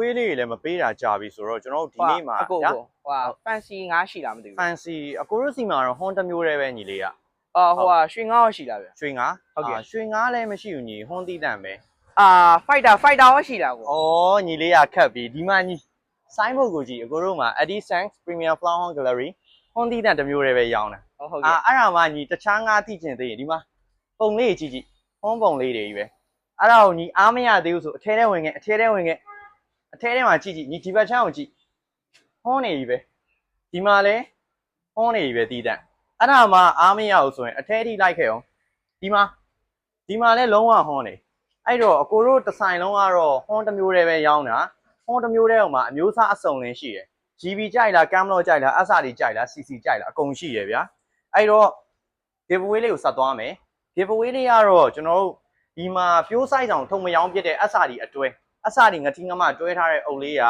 giveaway လေးတွေလည်းမပေးတာကြာပြီဆိုတော့ကျွန်တော်တို့ဒီနေ့မှာ အကိုဟို fancy ငါးရှိလားမသိဘူး fancy အကိုတို့စီမှာတော့ Hon တစ်မျိုးတည်းပဲညီလေးကဟိုရွှေငါးရောရှိလားဗျရွှေငါးဟုတ်ကဲ့ရွှေငါးလည်းမရှိဘူးညီ Hon တီးတန့်ပဲ fighter ရောရှိလားကိုဩညီလေးကခတ်ပြီဒီမှာညီဆိုင်းဘုတ်ကိုကြည့်အကိုတို့မှာ Eddie Sanks Premier Flower Hon Gallery Hon တီးတန့်တစ်မျိုးတည်းပဲရောင်းတာဟုတ်ကဲ့အဲ့ဒါမှညီတခြားငါးသိချင်သေးရင်ဒီမှာပုံလေးကြည့်ကြည့် Hon ပုံလေးတွေကြီးပဲအဲ့ဒါကိုညီအားမရသေးဘူးဆိုအထဲထဲဝင်ခဲ့အထဲထဲဝင်ခဲ့အထဲထဲမှာကြည့်ကြည့်ညီဒီဘက်ချမ်းကိုကြည့် Hon နေကြီးပဲဒီမှာလဲ Hon နေကြီးပဲတီးတန့်အဲ့ဒါမှအားမရဘူးဆိုရင်အထဲထိလိုက်ခဲ့အောင်ဒီမှာလဲလုံးဝ Hon နေအဲ့တော့အကိုတို့တစ်ဆိုင်လုံးကတော့ Hon တစ်မျိုးတည်းပဲရောင်းတာ Hon တစ်မျိုးတည်းဟိုမှာအမျိုးအစားအစုံလင်းရှိတယ် GB ကြိုက်လား Camlot ကြိုက်လား SRD ကြိုက်လား CC ကြိုက်လားအကုန်ရှိရဗျာအဲ့တော့ giveaway လေးကိုဆက်သွားမယ် giveaway လေးကတော့ကျွန်တော်တို့ဒီမှာပြိုးဆိုင်ဆောင်ထုံမရောင်းပြတဲ့ SRD အတွဲ SRD ငတိငမတွဲထားတဲ့အုပ်လေးက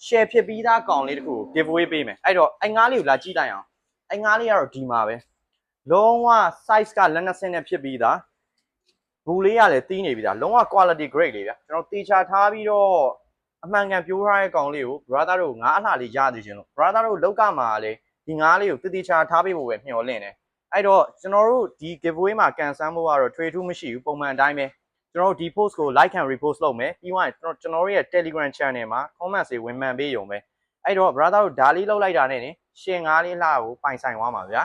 share ဖြစ်ပြီးသားကောင်လေးတခု giveaway ပေးမယ်အဲ့တော့အဲ့ငါးလေးကိုလာကြည့်လိုက်အောင်အဲ့ငါးလေးကတော့ဒီမှာပဲလုံးဝ size ကလက်နှစ်ဆင်းနဲ့ဖြစ်ပြီးသားဘူးလေးကလည်းတီးနေပြီးသားလုံးဝ quality grade လေးဗျာကျွန်တော်တေချာထားပြီးတော့အမှန်ကန်ပြိုးထားတဲ့ကောင်လေးကို brother တို့ငါးအလှလေးရသေးခြင်းလို့ brother တို့လောက်ကမှာလည်းဒီငါးလေးကိုတေချာထားပေးဖို့ပဲမျှော်လင့်တယ်အဲ့တော့ကျွန်တော်တို့ဒီ giveaway မှာကန်ဆန်းဖို့ကတော့ထွေထူးမရှိဘူးပုံမှန်အတိုင်းပဲကျွန်တော်တို့ဒီ post ကို like and repost လုပ်မယ်ပြီးတော့ကျွန်တော်တို့ရဲ့ Telegram channel မှာ comment တွေဝင်မှန်ပေးရုံပဲအဲ့တော့ brother တို့ဒါလေးလောက်လိုက်တာနဲ့နေရှင်းငါးလေးလှကိုပိုင်ဆိုင်သွားမှာဗျာ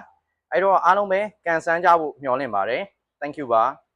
အဲ့တော့အားလုံးပဲကန်ဆန်းကြဖို့မျှော်လင့်ပါတယ် thank you ပါ